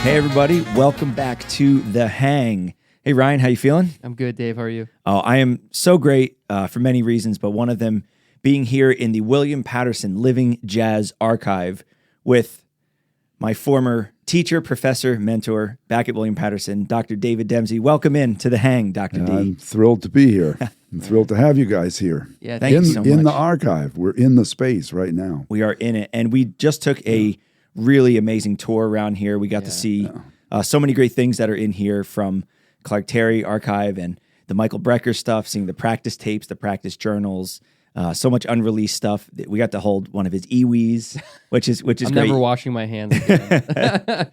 Hey everybody, welcome back to The Hang. Hey Ryan, how you feeling? I'm good, Dave. How are you? Oh, I am so great for many reasons, but one of them being here in the William Paterson Living Jazz Archive with my former teacher, professor, mentor back at William Paterson, Dr. David Demsey. Welcome in to The Hang, Dr. D. I'm thrilled to be here. I'm thrilled to have you guys here. Yeah, Thank you so much. In the archive. We're in the space right now. We are in it, and we just took a really amazing tour around here. We got to see so many great things that are in here, from Clark Terry archive and the Michael Brecker stuff, seeing the practice tapes, the practice journals, so much unreleased stuff. We got to hold one of his Iwis, which is I'm great. never washing my hands again.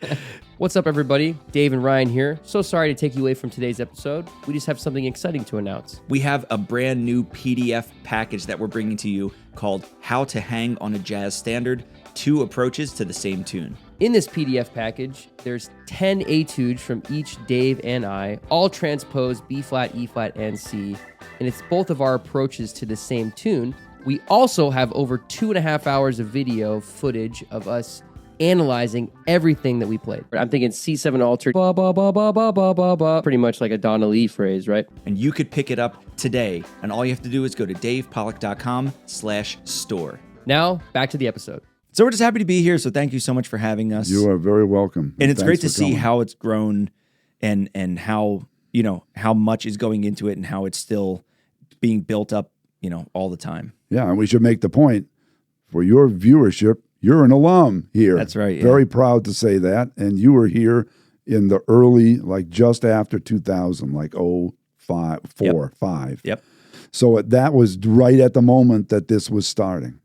What's up, everybody? Dave and Ryan here. So sorry to take you away from today's episode. We just have something exciting to announce. We have a brand new PDF package that we're bringing to you called How to Hang on a Jazz Standard, 2 Approaches to the Same Tune. In this PDF package, there's 10 etudes from each Dave and I, all transposed B-flat, E-flat, and C, and it's both of our approaches to the same tune. We also have over 2.5 hours of video footage of us analyzing everything that we played. I'm thinking C7 altered, ba ba ba ba ba ba ba ba, pretty much like a Donna Lee phrase, right? And you could pick it up today, and all you have to do is go to davepollack.com/store. Now, back to the episode. So we're just happy to be here, so thank you so much for having us. You are very welcome. And it's Thanks great to for see coming. how it's grown and how, how much is going into it and how it's still being built up, all the time. Yeah, and we should make the point, for your viewership, you're an alum here. That's right, yeah. Very proud to say that. And you were here in the early, like just after 2000, like 05, 5. Yep. So that was right at the moment that this was starting.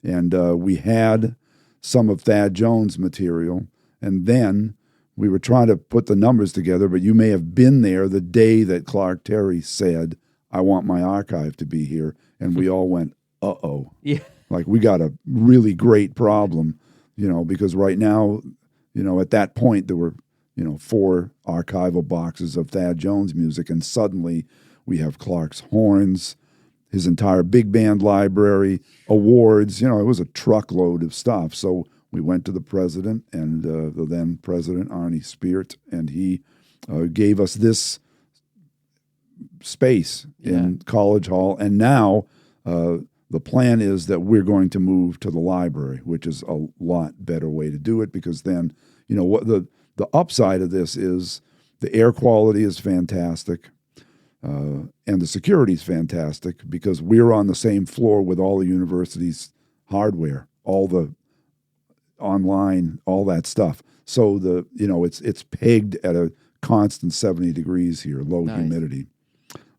And we had some of Thad Jones' material, and then we were trying to put the numbers together, but you may have been there the day that Clark Terry said, I want my archive to be here, and we all went, uh-oh. Yeah. Like, we got a really great problem, because right now, at that point, there were, 4 archival boxes of Thad Jones music, and suddenly we have Clark's horns, his entire big band library, awards, it was a truckload of stuff. So we went to the president and the then president, Arnie Speert, and he gave us this space in College Hall. And now the plan is that we're going to move to the library, which is a lot better way to do it, because then, what the upside of this is the air quality is fantastic. And the security is fantastic, because we're on the same floor with all the university's hardware, all the online, all that stuff. So it's pegged at a constant 70 degrees here, low humidity.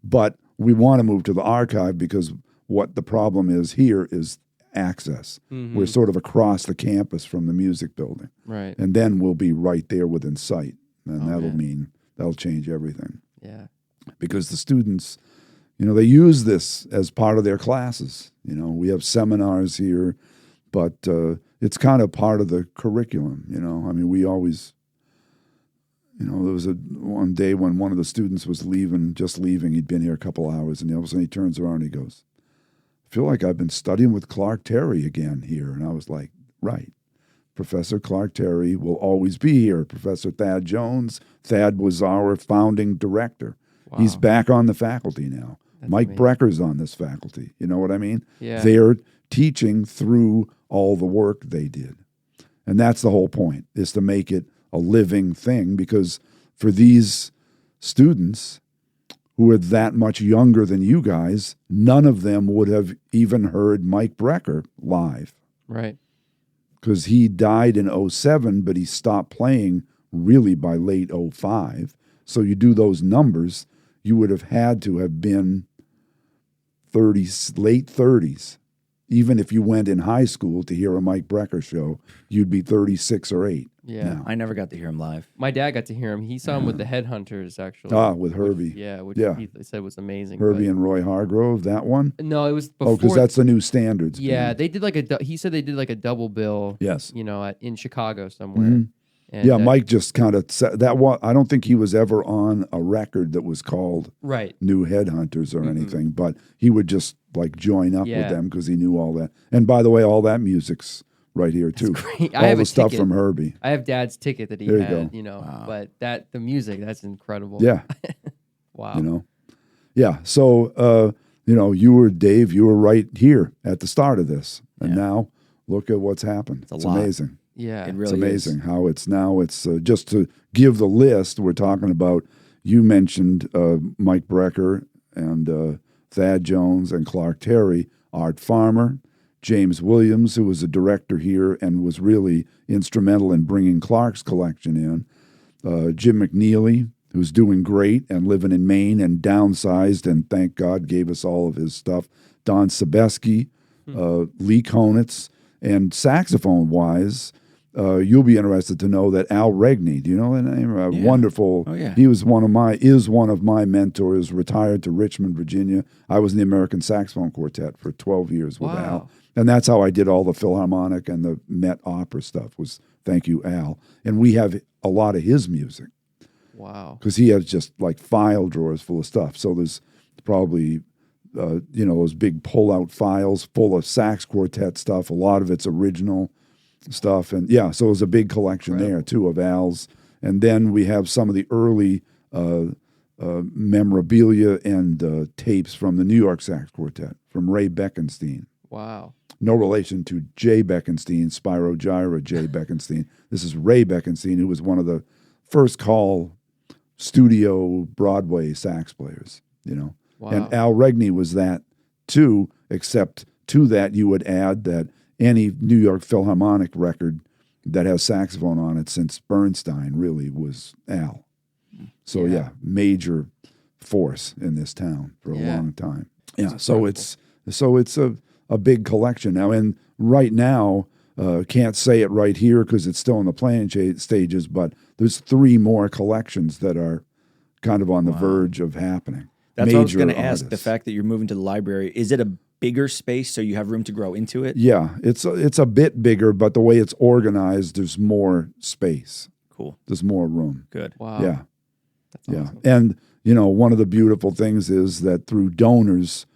But we want to move to the archive, because what the problem is here is access. Mm-hmm. We're sort of across the campus from the music building. Right. And then we'll be right there within sight. And that'll change everything. Yeah. Because the students, they use this as part of their classes. We have seminars here, but it's kind of part of the curriculum, we always, there was one day when one of the students was just leaving, he'd been here a couple hours, and all of a sudden he turns around and he goes, I feel like I've been studying with Clark Terry again here. And I was like, right. Professor Clark Terry will always be here. Professor Thad Jones. Thad was our founding director. Wow. He's back on the faculty now. That's Mike amazing. Brecker's on this faculty. You know what I mean? Yeah. They're teaching through all the work they did. And that's the whole point, is to make it a living thing, because for these students who are that much younger than you guys, none of them would have even heard Mike Brecker live. Right. Because he died in 2007, but he stopped playing really by late 2005. So you do those numbers, you would have had to have been late 30s. Even if you went in high school to hear a Mike Brecker show, you'd be 36 or 8. Yeah. Now. I never got to hear him live. My dad got to hear him. He saw him with the Headhunters, actually. With Herbie. Which he said was amazing. Herbie and Roy Hargrove, that one? No, it was before. Oh, because that's the new standards. Yeah, they did he said they did like a double bill. Yes. In Chicago somewhere. Mm-hmm. And, Mike just kind of said that one. I don't think he was ever on a record that was called New Headhunters or anything, but he would just like join up with them because he knew all that. And by the way, all that music's right here too. Great. All the stuff from Herbie. I have Dad's ticket that he There you had, go. Wow. but the music, that's incredible. Yeah. Wow. Yeah. So, Dave, you were right here at the start of this. And now look at what's happened. It's amazing. Yeah. It really It's amazing is. how it's now. It's just to give the list, we're talking about, you mentioned Mike Brecker and Thad Jones and Clark Terry, Art Farmer, James Williams, who was a director here and was really instrumental in bringing Clark's collection in, Jim McNeely, who's doing great and living in Maine and downsized and thank God gave us all of his stuff, Don Debesky, Lee Konitz, and saxophone-wise, you'll be interested to know that Al Regni, do you know that name? Wonderful. Oh, yeah. He was one of my mentors, retired to Richmond, Virginia. I was in the American Saxophone Quartet for 12 years with Al. And that's how I did all the Philharmonic and the Met Opera stuff was thank you, Al. And we have a lot of his music. Wow. Because he has just like file drawers full of stuff. So there's probably, those big pull-out files full of sax quartet stuff. A lot of it's original stuff. And so it was a big collection there too of Al's. And then we have some of the early memorabilia and tapes from the New York Sax Quartet from Ray Beckenstein. Wow. No relation to Jay Beckenstein, Spyro Gyra Jay Beckenstein. This is Ray Beckenstein, who was one of the first call studio Broadway sax players, Wow. And Al Regni was that too, except to that you would add that any New York Philharmonic record that has saxophone on it since Bernstein really was Al. So major force in this town for a long time. So it's a big collection now, and right now can't say it right here because it's still in the planning stages, but there's 3 more collections that are kind of on the verge of happening. That's Major what I was going to ask. The artists. fact that you're moving to the library, is it a bigger space so you have room to grow into it? Yeah, it's a bit bigger, but the way it's organized, there's more space. Cool. There's more room. Good. Wow. Yeah. That's awesome. And, one of the beautiful things is that through donors,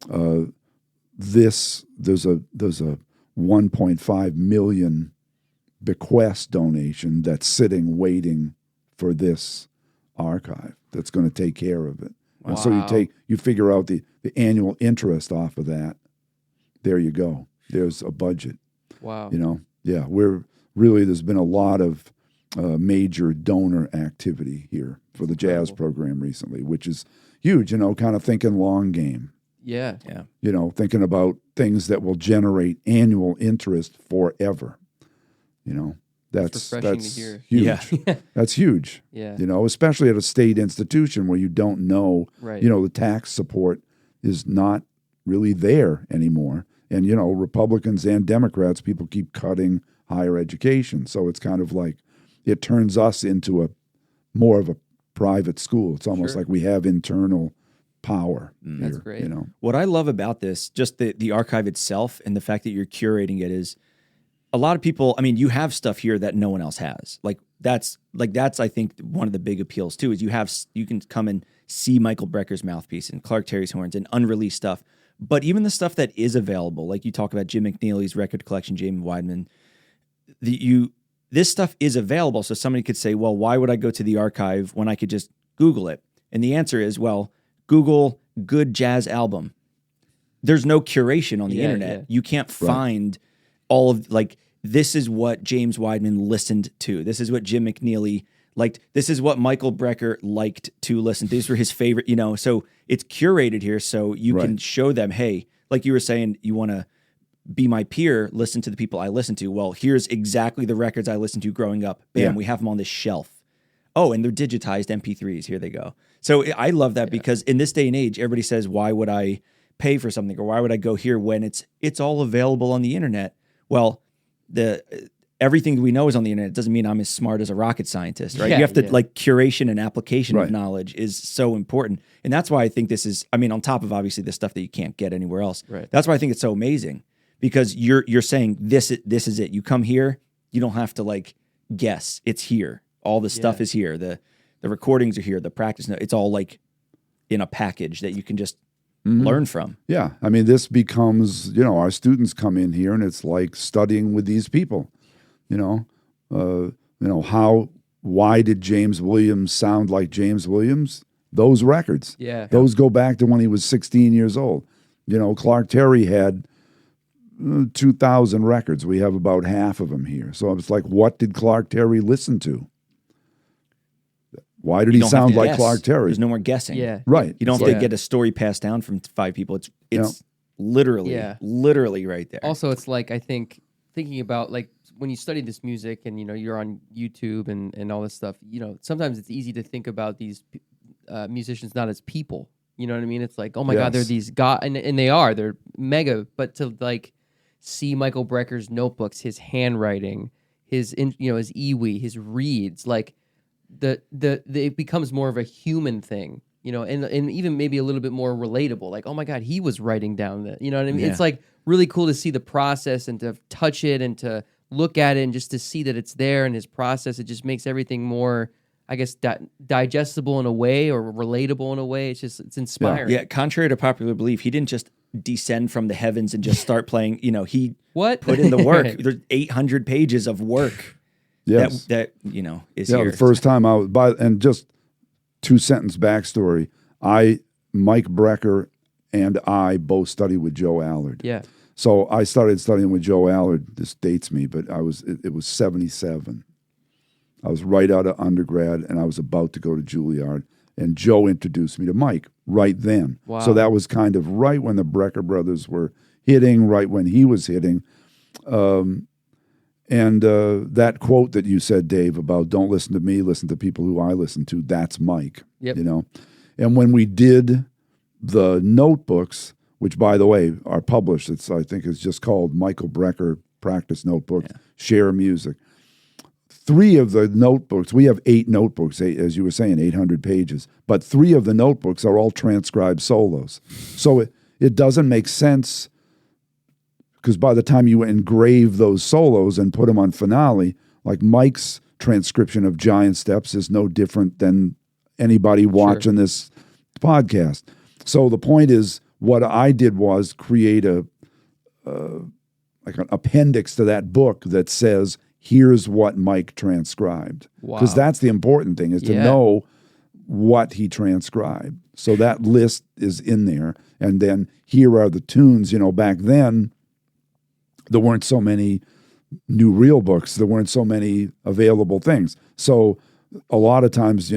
there's a 1.5 million bequest donation that's sitting waiting for this archive that's going to take care of it. Wow. And so you figure out the annual interest off of that. There you go. There's a budget. Wow. There's been a lot of major donor activity here for the jazz program recently, which is huge, kind of thinking long game. Yeah. Thinking about things that will generate annual interest forever. That's refreshing to hear. huge. Yeah. That's huge. Yeah. Especially at a state institution where you don't know, Right. the tax support is not really there anymore. And, Republicans and Democrats, people keep cutting higher education. So it's kind of like it turns us into more of a private school. It's almost like we have internal power here. That's great. What I love about this, just the archive itself and the fact that you're curating it, is a lot of people, you have stuff here that no one else has. That's I think one of the big appeals too, is you can come and see Michael Brecker's mouthpiece and Clark Terry's horns and unreleased stuff. But even the stuff that is available, like you talk about Jim McNeely's record collection, James Weidman, this stuff is available. So somebody could say, well, why would I go to the archive when I could just Google it? And the answer is, well, Google good jazz album. There's no curation on the internet. Yeah. You can't find all of, this is what James Weidman listened to. This is what Jim McNeely liked. This is what Michael Brecker liked to listen to. These were his favorite, so it's curated here. So you can show them, hey, like you were saying, you want to be my peer, listen to the people I listen to. Well, here's exactly the records I listened to growing up. Bam, we have them on this shelf. Oh, and they're digitized MP3s. Here they go. So I love that because in this day and age, everybody says, why would I pay for something or why would I go here when it's all available on the internet? Well, everything we know is on the internet. It doesn't mean I'm as smart as a rocket scientist, right? Yeah, you have to curation and application of Right. knowledge is so important. And that's why I think this is, on top of obviously the stuff that you can't get anywhere else. Right. That's why I think it's so amazing because you're saying this is it. You come here, you don't have to guess. It's here. All the stuff is here. The recordings are here. The practice note, it's all in a package that you can just learn from. Yeah. I mean, this becomes, our students come in here and it's like studying with these people, why did James Williams sound like James Williams? Those records. Yeah. Those go back to when he was 16 years old. Clark Terry had 2,000 records. We have about half of them here. So it's like, what did Clark Terry listen to? Why did he sound like guess. Clark Terry? There's no more guessing. Yeah. Right. You don't have to get a story passed down from 5 people. It's literally right there. Also, it's like, I think, thinking about like when you study this music and, you're on YouTube and all this stuff, sometimes it's easy to think about these musicians not as people. You know what I mean? It's like, oh my God, they're these guys, and they're mega. But to like see Michael Brecker's notebooks, his handwriting, his his EWI, his reads, like it becomes more of a human thing, and even maybe a little bit more relatable. Like, oh my God, he was writing down that. You know what I mean? Yeah. It's like really cool to see the process and to touch it and to look at it and just to see that it's there and his process. It just makes everything more, I guess, digestible in a way or relatable in a way. It's inspiring. Yeah, contrary to popular belief, he didn't just descend from the heavens and just start playing. He put in the work. There's 800 pages of work. Yes. That is here. The first time I was and just 2-sentence backstory. Mike Brecker and I both studied with Joe Allard. Yeah. So I started studying with Joe Allard. This dates me, but it was 77. I was right out of undergrad, and I was about to go to Juilliard, and Joe introduced me to Mike right then. Wow. So that was kind of right when the Brecker brothers were hitting, right when he was hitting. And that quote that you said, Dave, about don't listen to me, listen to people who I listen to, that's Mike. Yep. And when we did the notebooks, which, by the way, are published, I think it's just called Michael Brecker Practice Notebook, Share Music. 3 of the notebooks, we have 8 notebooks, as you were saying, 800 pages, but 3 of the notebooks are all transcribed solos. So it doesn't make sense, because by the time you engrave those solos and put them on finale, like Mike's transcription of Giant Steps is no different than anybody watching this podcast. So the point is, what I did was create like an appendix to that book that says, here's what Mike transcribed. Because that's the important thing, is to know what he transcribed. So that list is in there. And then here are the tunes. Back then, there weren't so many new real books. There weren't so many available things. So a lot of times,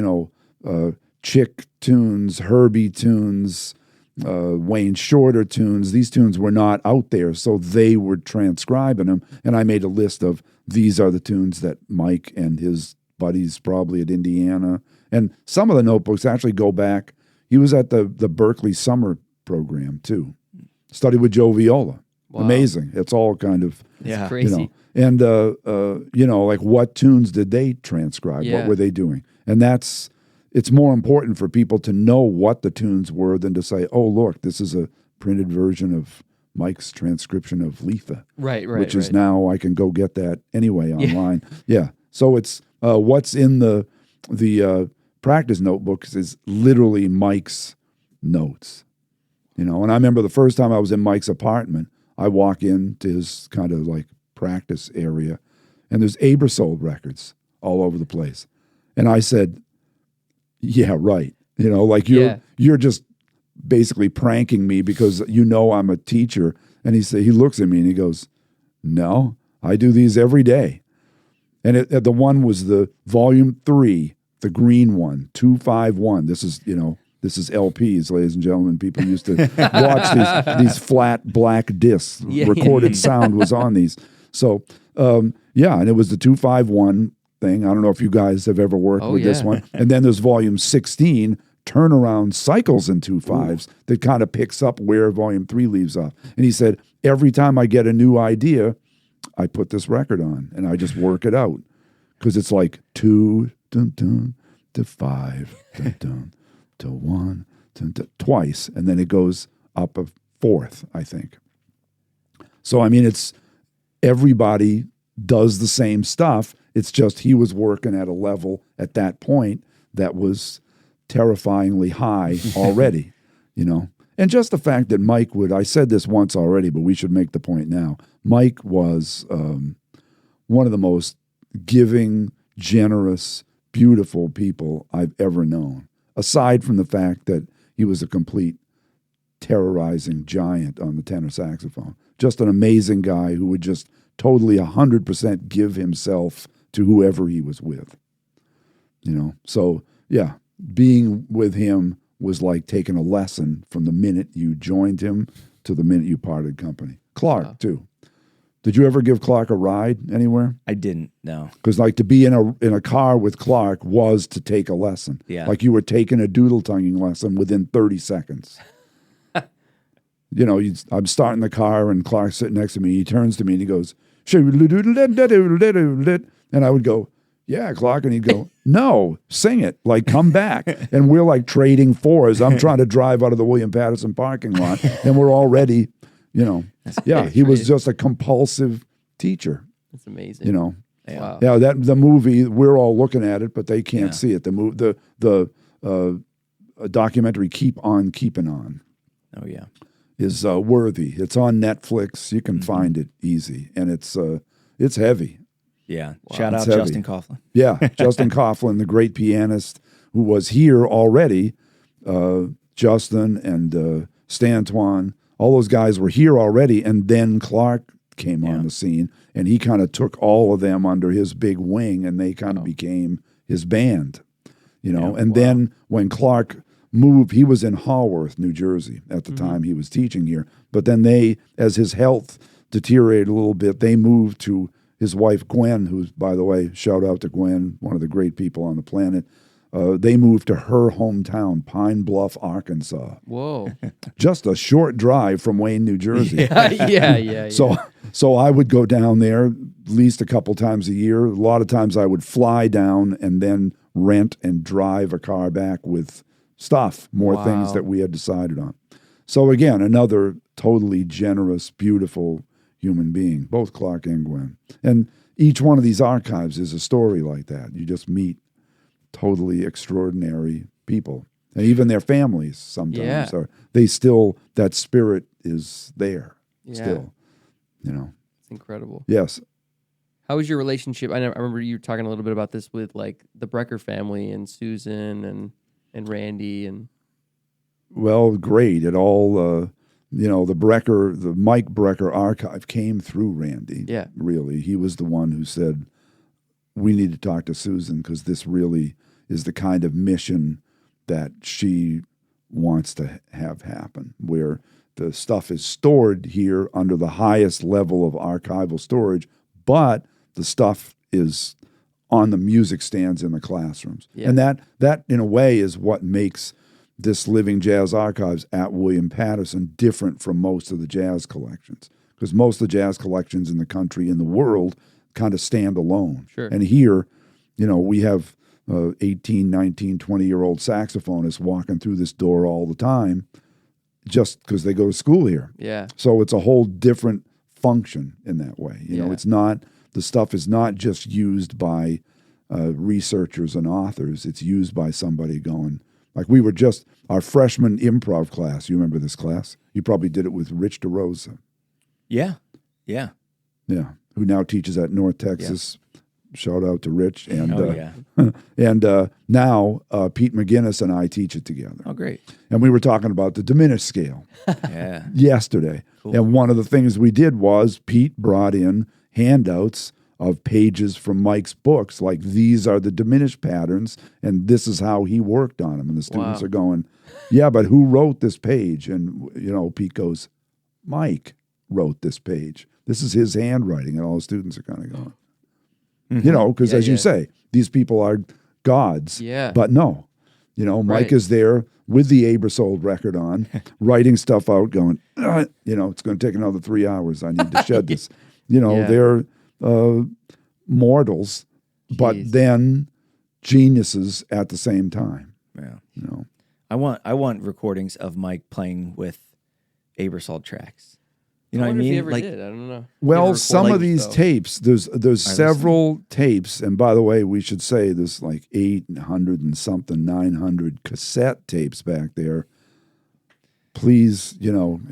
Chick tunes, Herbie tunes, Wayne Shorter tunes, these tunes were not out there, so they were transcribing them. And I made a list of, these are the tunes that Mike and his buddies probably at Indiana. And some of the notebooks actually go back. He was at the Berkeley summer program too. Studied with Joe Viola. Wow. Amazing. It's all kind of crazy. And like, what tunes did they transcribe? What were they doing? And it's more important for people to know what the tunes were than to say, oh, look, this is a printed version of Mike's transcription of Letha. Right. Which is now, I can go get that anyway online. Yeah. So it's what's in the practice notebooks is literally Mike's notes. And I remember the first time I was in Mike's apartment, I walk into his kind of like practice area, and there's Aebersold records all over the place. And I said, yeah, right. Like you're just basically pranking me because I'm a teacher. And he looks at me and he goes, no, I do these every day. And the one was the volume 3, the green one, 251. This is LPs, ladies and gentlemen. People used to watch these flat black discs. Recorded sound was on these. So, and it was the 251 thing. I don't know if you guys have ever worked with this one. And then there's volume 16, turnaround cycles in 2/5s, that kind of picks up where volume 3 leaves off. And he said, every time I get a new idea, I put this record on and I just work it out. Because it's like 2 dun, dun, to 5 dun, dun, to 1 dun, dun, twice, and then it goes up a 4th, I think. So it's everybody does the same stuff. It's just he was working at a level at that point that was terrifyingly high already, And just the fact that Mike would, I said this once already, but we should make the point now. Mike was one of the most giving, generous, beautiful people I've ever known, aside from the fact that he was a complete terrorizing giant on the tenor saxophone. Just an amazing guy who would just totally 100% give himself to whoever he was with. So yeah, being with him was like taking a lesson from the minute you joined him to the minute you parted company. Clark, too. Did you ever give Clark a ride anywhere? I didn't, no. Because like to be in a car with Clark was to take a lesson. Yeah. Like you were taking a doodle-tonguing lesson within 30 seconds. I'm starting the car and Clark's sitting next to me. He turns to me and he goes, and I would go, yeah, Clark. And he'd go, no, sing it. Like, come back. And we're like trading fours. I'm trying to drive out of the William Paterson parking lot and we're already, he was just a compulsive teacher. That's amazing. Wow. Yeah, the movie, we're all looking at it, but they can't see it. The documentary Keep On Keeping On. Oh, yeah. Is worthy. It's on Netflix. You can find it easy. And it's heavy. Yeah. Wow. Shout out Justin Coughlin. Yeah, Justin Coughlin, the great pianist who was here already. Justin and Stantuan, all those guys were here already. And then Clark came on the scene, and he kind of took all of them under his big wing, and they kind of became his band. And then when Clark moved, he was in Haworth, New Jersey at the time he was teaching here. But then as his health deteriorated a little bit, they moved to his wife, Gwen, who's, by the way, shout out to Gwen, one of the great people on the planet. They moved to her hometown, Pine Bluff, Arkansas. Whoa. Just a short drive from Wayne, New Jersey. Yeah. So I would go down there at least a couple times a year. A lot of times I would fly down and then rent and drive a car back with stuff, more things that we had decided on. So again, another totally generous, beautiful human being, both Clark and Gwen. And each one of these archives is a story like that. You just meet totally extraordinary people. And even their families sometimes that spirit is there still. It's incredible. Yes. How was your relationship? I remember you talking a little bit about this with like the Brecker family and Susan and Randy and. Well, great. It all, the Mike Brecker archive came through Randy. Yeah. Really. He was the one who said, we need to talk to Susan because this really is the kind of mission that she wants to have happen, where the stuff is stored here under the highest level of archival storage, but the stuff is on the music stands in the classrooms. Yeah. And that in a way is what makes this Living Jazz Archives at William Paterson different from most of the jazz collections, because most of the jazz collections in the country, in the world, kind of stand alone. Sure. And here, we have 18, 19, 20-year-old saxophonists walking through this door all the time just because they go to school here. Yeah. So it's a whole different function in that way. It's not, the stuff is not just used by researchers and authors. It's used by somebody going, like we were just, our freshman improv class, you remember this class? You probably did it with Rich DeRosa. Yeah. Who now teaches at North Texas. Yeah. Shout out to Rich. And and now Pete McGinnis and I teach it together. Oh, great. And we were talking about the diminished scale yesterday. Cool. And one of the things we did was Pete brought in handouts of pages from Mike's books, like these are the diminished patterns, and this is how he worked on them. And the students are going, yeah, but who wrote this page? And, Pete goes, Mike wrote this page. This is his handwriting. And all the students are kind of going, because as you say, these people are gods. Yeah. But no, Mike is there with the Abersold record on, writing stuff out, going, it's going to take another 3 hours. I need to shed this. They're mortals, but then geniuses at the same time. Yeah. I want recordings of Mike playing with Abersold tracks. You know what I mean? If he ever did. I don't know. Well, some of these tapes, there's several tapes, and by the way, we should say there's like 800 and something, 900 cassette tapes back there. please,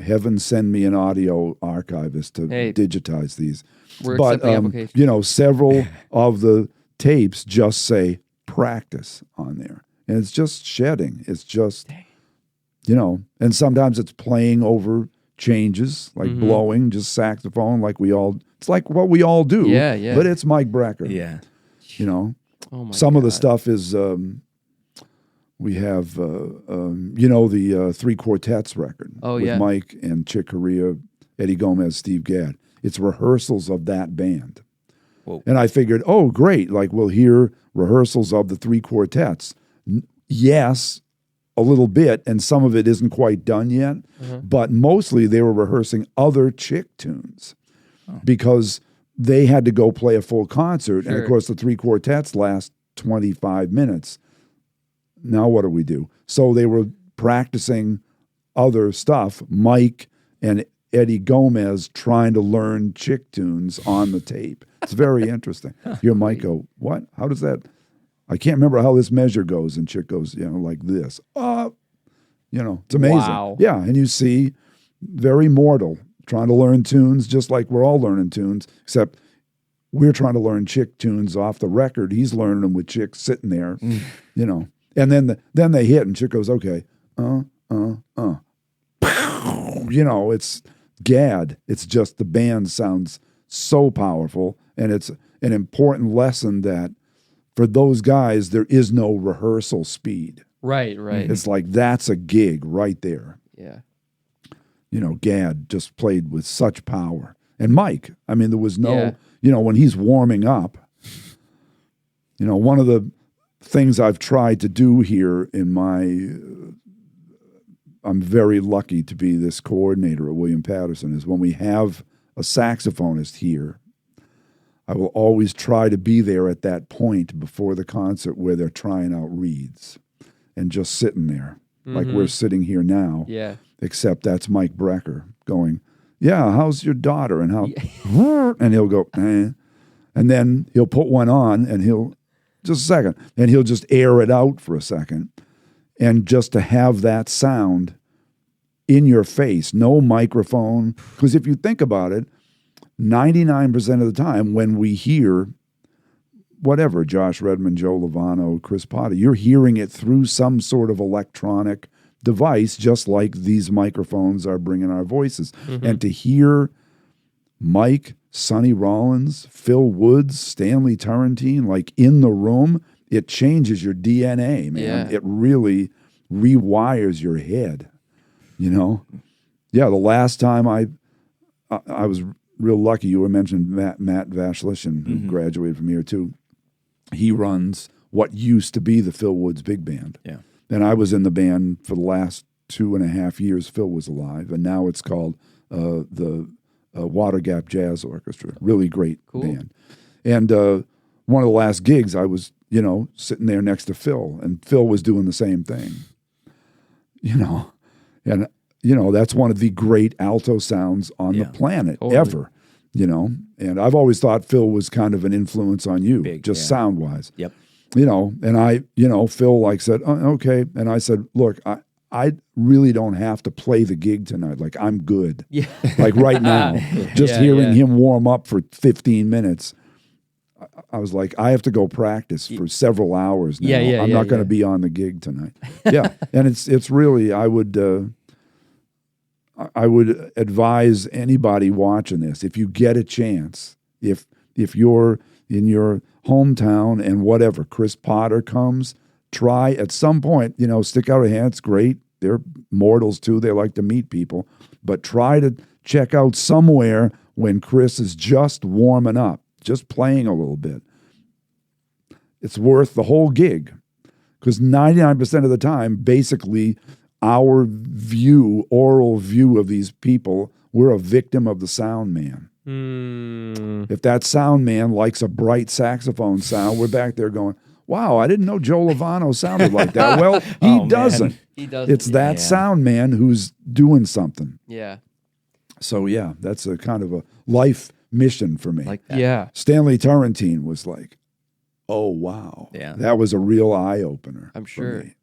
heaven send me an audio archivist to digitize these. We're accepting applications. Several of the tapes just say practice on there. And it's just shedding. It's just, and sometimes it's playing over changes, like blowing, just saxophone, it's like what we all do. Yeah. But it's Mike Brecker. Yeah. Some of the stuff is, we have, the Three Quartets record with Mike and Chick Corea, Eddie Gomez, Steve Gadd. It's rehearsals of that band. Whoa. And I figured, oh, great, we'll hear rehearsals of the Three Quartets. Yes, a little bit, and some of it isn't quite done yet, but mostly they were rehearsing other Chick tunes because they had to go play a full concert. Sure. And, of course, the Three Quartets last 25 minutes. Now what do we do? So they were practicing other stuff, Mike and Eddie Gomez trying to learn Chick tunes on the tape. It's very interesting. Hear Mike go, what? How does that? I can't remember how this measure goes. And Chick goes, like this. It's amazing. Wow. Yeah, and you see very mortal trying to learn tunes just like we're all learning tunes, except we're trying to learn Chick tunes off the record. He's learning them with Chick sitting there, And then they hit, and Chick goes, okay, it's Gadd. It's just the band sounds so powerful, and it's an important lesson that for those guys, there is no rehearsal speed. Right. It's like that's a gig right there. Yeah. Gadd just played with such power. And Mike, there was no, when he's warming up, one of the things I've tried to do here I'm very lucky to be this coordinator at William Paterson, is when we have a saxophonist here, I will always try to be there at that point before the concert where they're trying out reeds and just sitting there like we're sitting here now. Yeah. Except that's Mike Brecker going, yeah, how's your daughter? And how, and he'll go, eh. And then he'll put one on and just a second, and he'll just air it out for a second. And just to have that sound in your face, no microphone. Because if you think about it, 99% of the time when we hear whatever, Josh Redman, Joe Lovano, Chris Potter, you're hearing it through some sort of electronic device, just like these microphones are bringing our voices. And to hear Mike, Sonny Rollins, Phil Woods, Stanley Turrentine, in the room, it changes your DNA, man. Yeah. It really rewires your head, Yeah, the last time I was real lucky, you were mentioning Matt Vashlishin, who graduated from here too. He runs what used to be the Phil Woods Big Band. Yeah. And I was in the band for the last 2.5 years Phil was alive, and now it's called the Water Gap Jazz Orchestra. Really great band. And one of the last gigs, I was, sitting there next to Phil, and Phil was doing the same thing. And that's one of the great alto sounds on the planet ever. And I've always thought Phil was kind of an influence on you, sound wise. Yep. And I, Phil said, oh, okay. And I said, look, I really don't have to play the gig tonight. I'm good. Yeah. Right now, just hearing him warm up for 15 minutes, I was like, I have to go practice for several hours now. I'm not going to be on the gig tonight. Yeah. And it's really, I would advise anybody watching this, if you get a chance, if you're in your hometown and whatever, Chris Potter comes, try at some point, stick out a hand. It's great. They're mortals too. They like to meet people. But try to check out somewhere when Chris is just warming up, just playing a little bit. It's worth the whole gig, because 99% of the time, basically, our oral view of these people, we're a victim of the sound man. If that sound man likes a bright saxophone sound, we're back there going, wow, I didn't know Joe Lovano sounded like that. Well, he doesn't. Man. He doesn't. It's that sound man who's doing something. Yeah. So, that's a kind of a life mission for me. Like that. Yeah. Stanley Turrentine was like, oh, wow. Yeah. That was a real eye-opener. I'm sure. For me.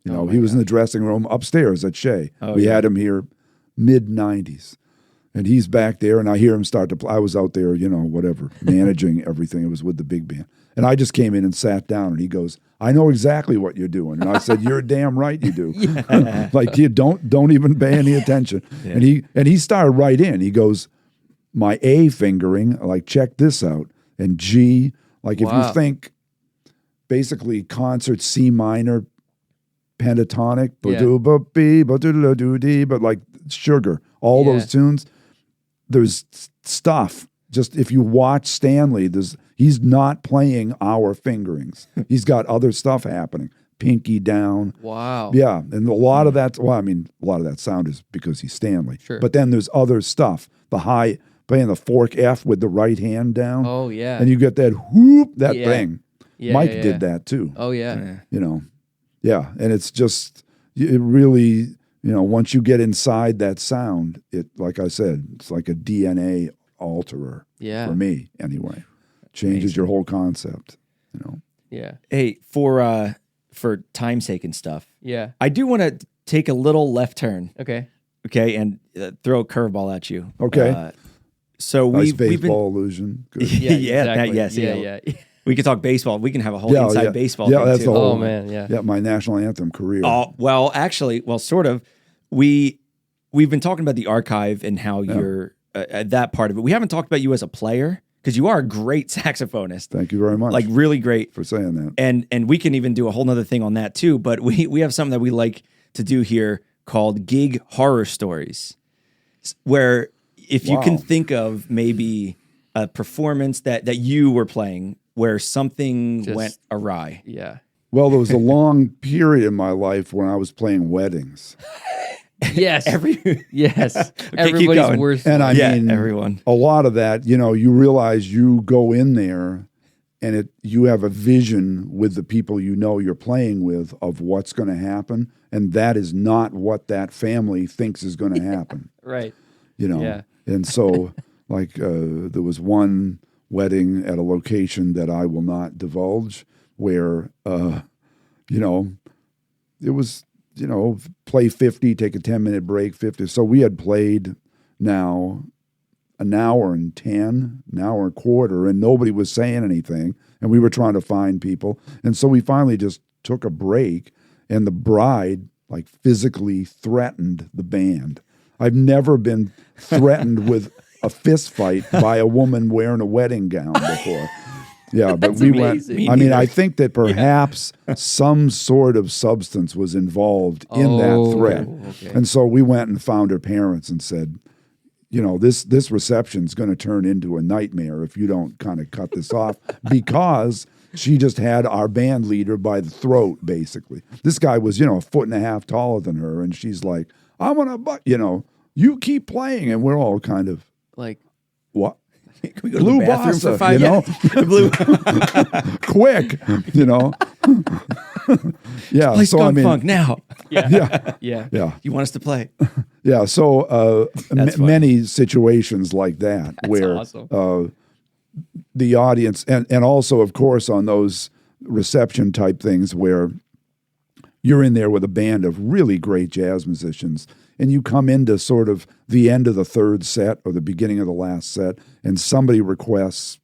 You know, he was in the dressing room upstairs at Shea. We had him here mid-'90s. And he's back there, and I hear him start to play. I was out there, you know, whatever, managing everything. It was with the big band. And I just came in and sat down, and he goes, I know exactly what you're doing. And I said, you're damn right you do. Like, you don't even pay any attention. Yeah. And he started right in. He goes, my A fingering, like, check this out. And G, like, if you think basically concert C minor, pentatonic, but like Sugar, all those tunes, there's stuff. Just if you watch Stanley, he's not playing our fingerings. He's got other stuff happening. Pinky down. Wow. Yeah, and a lot of that. Well, I mean, a lot of that sound is because he's Stanley. Sure. But then there's other stuff. The high playing the fork F with the right hand down. Oh yeah. And you get that whoop thing. Yeah, Mike did that too. Oh yeah. You know. Yeah, and it's just it really. You know, once you get inside that sound, it, like I said, it's like a DNA alterer for me anyway. Changes your whole concept, you know. Yeah. Hey, for time's sake and stuff. Yeah. I do want to take a little left turn. Okay. Okay, and throw a curveball at you. Okay. So nice we've been baseball illusion. Good. Yeah. We could talk baseball. We can have a whole inside baseball thing that's too. the whole, oh man, yeah, my national anthem career. Well, actually, sort of. We've been talking about the archive and how you're that part of it. We haven't talked about you as a player because you are a great saxophonist. Thank you very much. Like really great for saying that. And we can even do a whole nother thing on that too. But we have something that we like to do here called gig horror stories, where if you can think of maybe a performance that you were playing where something went awry. Yeah. Well, there was a long period in my life when I was playing weddings. Yes. Yes. Okay, Everybody's worst. And I mean, everyone. A lot of that, you know, you realize you go in there and you have a vision with the people you know you're playing with of what's going to happen. And that is not what that family thinks is going to happen. Right. You know? Yeah. And so, like, there was one wedding at a location that I will not divulge where, you know, it was, you know, play 50, take a 10-minute break, 50. So we had played now an hour and 10, an hour and a quarter, and nobody was saying anything. And we were trying to find people. And so we finally just took a break, and the bride, like, physically threatened the band. I've never been threatened with a fist fight by a woman wearing a wedding gown before. Yeah, but we amazing. went. I mean, I think that perhaps some sort of substance was involved in that threat, and so we went and found her parents and said, you know, this reception is going to turn into a nightmare if you don't kind of cut this off, because she just had our band leader by the throat, basically. This guy was, you know, 1.5 feet taller than her, and she's like, "I'm gonna, you know, you keep playing," and we're all kind of like, what? Can we go to the bathroom for 5 minutes? Quick, you know. Yeah. Play so Skunk I mean, Funk now. yeah. You want us to play? Yeah. So many situations like that. That's where awesome. The audience, and also, of course, on those reception type things where you're in there with a band of really great jazz musicians, and you come into sort of the end of the third set or the beginning of the last set, and somebody requests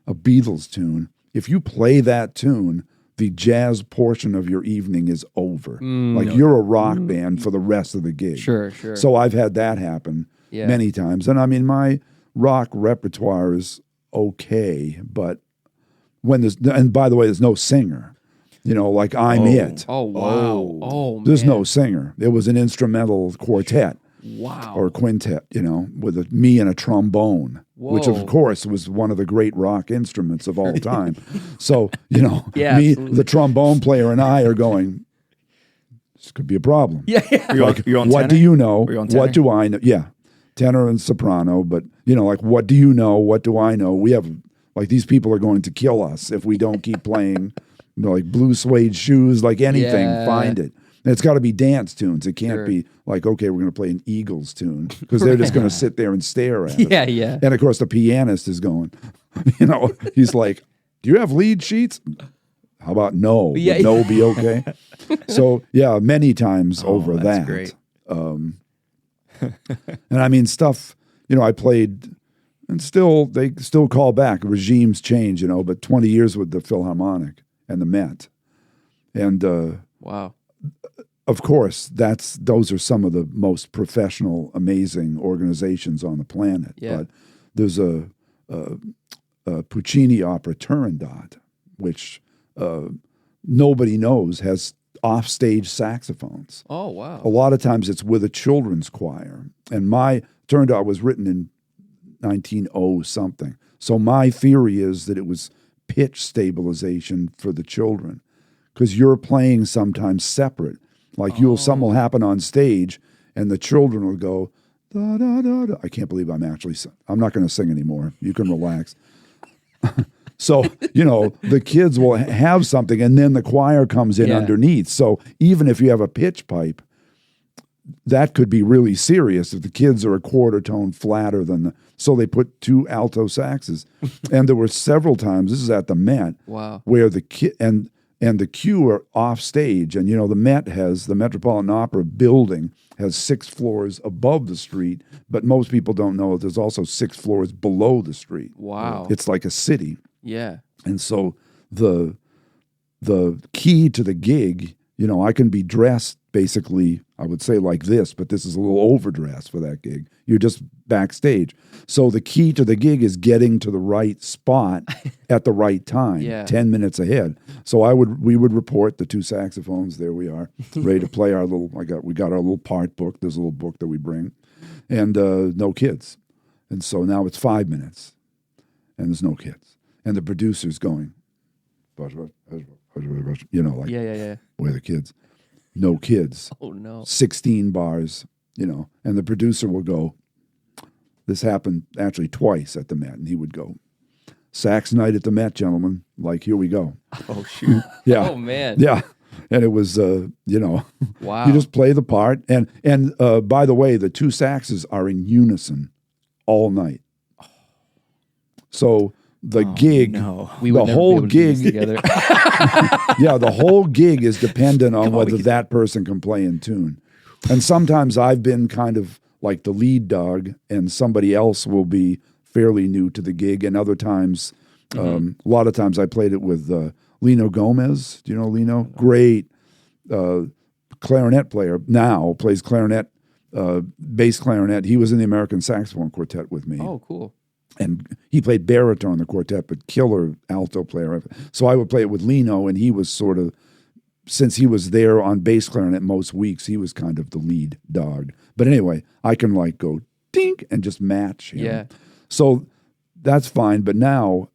a Beatles tune. If you play that tune, the jazz portion of your evening is over. You're a rock band for the rest of the gig. Sure. So I've had that happen many times. And I mean, my rock repertoire is okay, but when and by the way, there's no singer. You know, like I'm It. Oh, wow. Oh, There's man. no singer. It was an instrumental quartet. Wow. Or quintet, you know, with me and a trombone, which of course was one of the great rock instruments of all time. So, you know, absolutely. the trombone player, and I are going, this could be a problem. Yeah. You're on what tenor? do you know? Were you on tenor? What do I know? Yeah, tenor and soprano. But, you know, like, what do you know? What do I know? We have, like, these people are going to kill us if we don't keep playing, you know, like Blue Suede Shoes, like anything, find it. And it's got to be dance tunes. It can't be like, okay, we're going to play an Eagles tune, because they're just going to sit there and stare at it. Yeah. And of course, the pianist is going, you know, he's like, do you have lead sheets? How about no? Yeah. Would no be okay? So yeah, many times over that's that. great. And I mean stuff, I played, and they still call back. Regimes change, but 20 years with the Philharmonic and the Met. And wow. Of course, those are some of the most professional, amazing organizations on the planet. Yeah. But there's a Puccini opera, Turandot, which nobody knows has offstage saxophones. Oh, wow. A lot of times it's with a children's choir. And my Turandot was written in 1900 something. So my theory is that it was pitch stabilization for the children, because you're playing sometimes separate. Like something will happen on stage, and the children will go, da, da, da, da. I can't believe I'm not going to sing anymore. You can relax. So, the kids will have something, and then the choir comes in underneath. So even if you have a pitch pipe, that could be really serious if the kids are a quarter tone flatter than so they put 2 alto saxes. And there were several times, this is at the Met, wow, where the kid and the cue are off stage. And, the Met the Metropolitan Opera building has 6 floors above the street, but most people don't know that there's also 6 floors below the street. Wow. It's like a city. Yeah. And so the key to the gig, I can be dressed basically, I would say like this, but this is a little overdressed for that gig. You're just backstage. So the key to the gig is getting to the right spot at the right time, 10 minutes ahead. So we would report the 2 saxophones. There we are, ready to play we got our little part book. There's a little book that we bring, and no kids. And so now it's 5 minutes, and there's no kids. And the producer's going, like, Yeah. where are the kids? No kids. Oh, no. 16 bars, and the producer will go, this happened actually twice at the Met, and he would go, sax night at the Met, gentlemen. Like, here we go. Oh, shoot. Yeah. Oh, man. Yeah. And it was, wow. You just play the part. And by the way, the 2 saxes are in unison all night. So the gig, we would the never whole be able to do gig, this together. yeah, the whole gig is dependent on whether that person can play in tune. And sometimes I've been kind of like the lead dog, and somebody else will be fairly new to the gig. And other times, a lot of times I played it with Lino Gomez. Do you know Lino? Great clarinet player. Now plays clarinet, bass clarinet. He was in the American Saxophone Quartet with me. Oh, cool. And he played baritone in the quartet, but killer alto player. So I would play it with Lino, and he was sort of, since he was there on bass clarinet most weeks, he was kind of the lead dog. But anyway, I can like go dink and just match him. Yeah. So that's fine. But now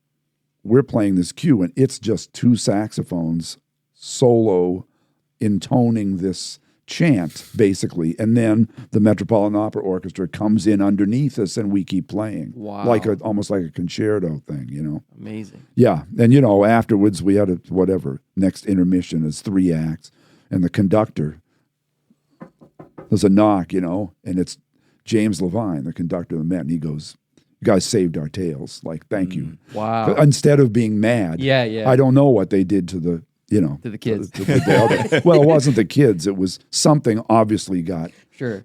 we're playing this cue, and it's just 2 saxophones solo intoning this chant, basically. And then the Metropolitan Opera Orchestra comes in underneath us, and we keep playing. Wow. Almost like a concerto thing, Amazing. Yeah. And, afterwards we had next intermission is 3 acts. And the conductor, there's a knock, and it's James Levine, the conductor of the Met, and he goes, you guys saved our tails. Like, thank you. Wow. Instead of being mad. Yeah. I don't know what they did to the, to the kids. to the other. Well, it wasn't the kids. It was something obviously got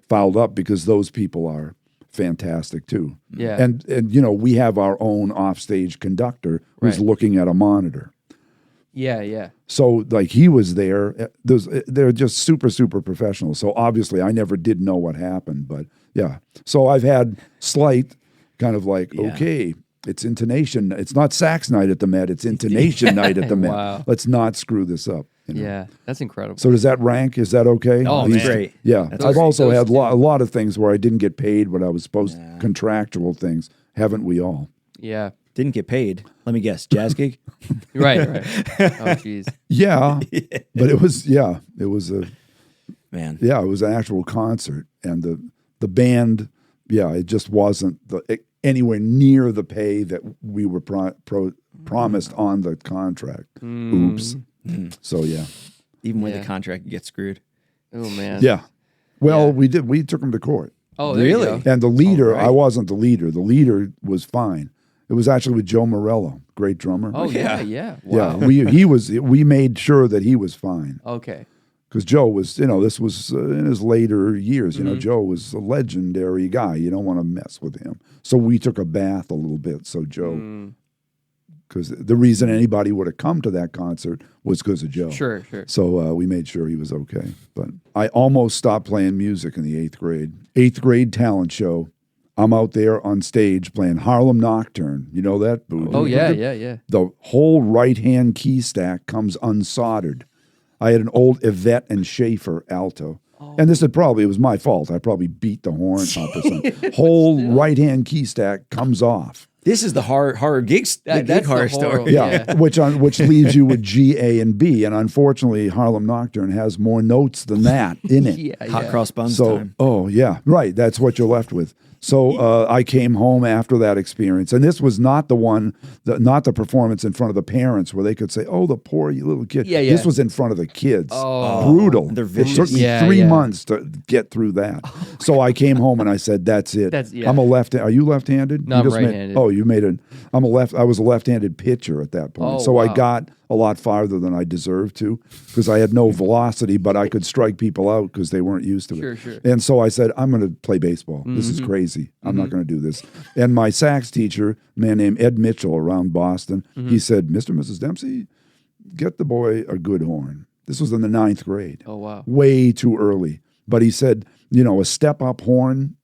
fouled up, because those people are fantastic too. Yeah. And we have our own offstage conductor who's looking at a monitor. Yeah. So like he was there. They're just super, super professional. So obviously I never did know what happened, but yeah. So I've had slight kind of like, okay, it's intonation. It's not sax night at the Met. It's intonation night at the Met. Wow. Let's not screw this up. Yeah, that's incredible. So does that rank? Is that okay? Oh, that's great. Yeah. That's I've also had a two. lot of things where I didn't get paid what I was supposed to, contractual things. Haven't we all? Yeah. Didn't get paid. Let me guess. Jazz gig? Right. Oh, jeez. Yeah. But it was a Man. Yeah, it was an actual concert, and the band, it just wasn't anywhere near the pay that we were promised on the contract. Oops. So yeah, Even with the contract, you get screwed. Oh man. yeah. Well, we did. We took them to court, Oh, there you Really? go. and the leader. All right. I wasn't the leader. The leader was fine. It was actually with Joe Morello, great drummer. Oh yeah. Wow. Yeah, we made sure that he was fine. Okay. Because Joe was, this was in his later years. Joe was a legendary guy. You don't want to mess with him. So we took a bath a little bit. So Joe, because the reason anybody would have come to that concert was because of Joe. Sure. So we made sure he was okay. But I almost stopped playing music in the 8th grade. 8th grade talent show. I'm out there on stage playing Harlem Nocturne. You know that? Oh, yeah. The whole right-hand key stack comes unsoldered. I had an old Yvette and Schaefer alto. And this it was my fault. I probably beat the horn up or something. Whole right-hand key stack comes off. This is the horror gigs. The gig horror story. Yeah, which leaves you with G, A, and B. And unfortunately, Harlem Nocturne has more notes than that in it. Hot cross buns time. Oh, yeah, right. That's what you're left with. So I came home after that experience, and this was not not the performance in front of the parents where they could say, "Oh, the poor little kid." Yeah. This was in front of the kids. Oh, brutal. It took me 3 months to get through that. So I came home and I said, "That's it. I'm a left. Are you left-handed? No, I'm right-handed. I was a left-handed pitcher at that point. So I got a lot farther than I deserved to because I had no velocity, but I could strike people out because they weren't used to it. Sure. And so I said, I'm going to play baseball. This is crazy. I'm not going to do this. And my sax teacher, a man named Ed Mitchell around Boston, he said, Mr. and Mrs. Demsey, get the boy a good horn. This was in the 9th grade. Oh, wow. Way too early. But he said, a step-up horn,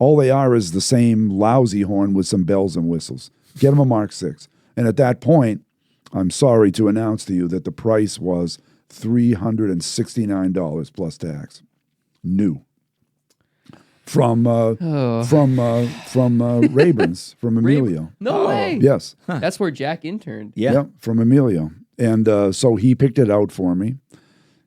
all they are is the same lousy horn with some bells and whistles. Get him a Mark 6. And at that point, I'm sorry to announce to you that the price was $369 plus tax, new, from Rayburn's, from Emilio. No way. Yes, that's where Jack interned. Yeah, from Emilio, and so he picked it out for me,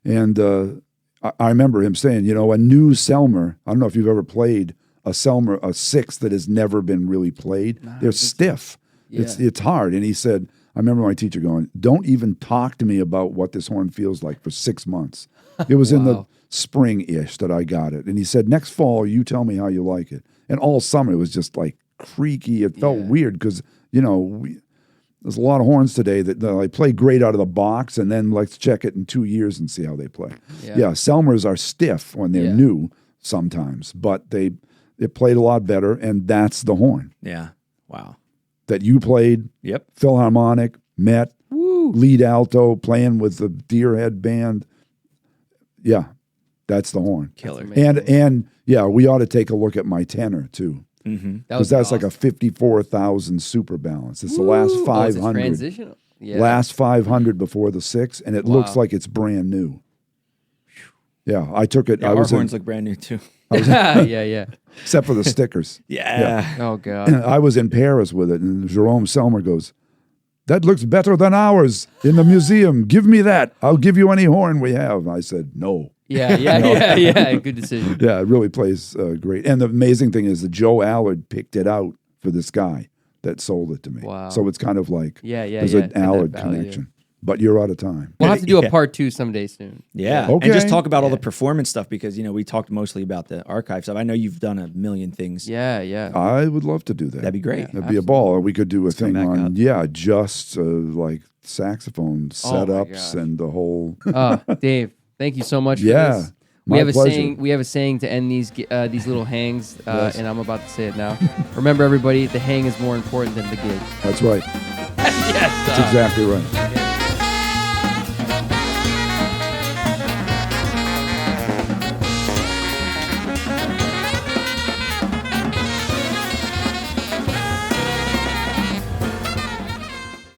and I remember him saying, a new Selmer. I don't know if you've ever played a Selmer, a 6 that has never been really played. They're stiff. Yeah. It's hard, and he said. I remember my teacher going, don't even talk to me about what this horn feels like for 6 months. It was in the spring-ish that I got it. And he said, next fall, you tell me how you like it. And all summer, it was just like creaky. It felt weird because, there's a lot of horns today that like, play great out of the box, and then let's check it in 2 years and see how they play. Yeah, Selmers are stiff when they're new sometimes, but it played a lot better, and that's the horn. Yeah, wow. That you played, Philharmonic, Met, lead alto, playing with the Deerhead band. Yeah, that's the horn. Killer. And we ought to take a look at my tenor too. Because that's like a 54,000 super balance. It's the last 500. Transitional. Yeah. Last 500 before the 6, and it looks like it's brand new. Yeah, I took it. Our horns look brand new too. Yeah. Except for the stickers. Yeah. Oh, God. I was in Paris with it, and Jerome Selmer goes, that looks better than ours in the museum. Give me that. I'll give you any horn we have. I said, no. Yeah. Good decision. Yeah, it really plays great. And the amazing thing is that Joe Allard picked it out for this guy that sold it to me. Wow. So it's kind of like there's an And Allard that value. connection. But you're out of time. We'll have to do a part 2 someday soon. Yeah. Okay. And just talk about all the performance stuff because, we talked mostly about the archive stuff. I know you've done a million things. Yeah. I would love to do that. That'd be great. That'd be a ball. Or we could do a thing back on, up. just like saxophone setups and the whole. Dave, thank you so much for Yeah. this. My pleasure. We have a saying to end these little hangs, and I'm about to say it now. Remember, everybody, the hang is more important than the gig. That's right. Yes. That's exactly right.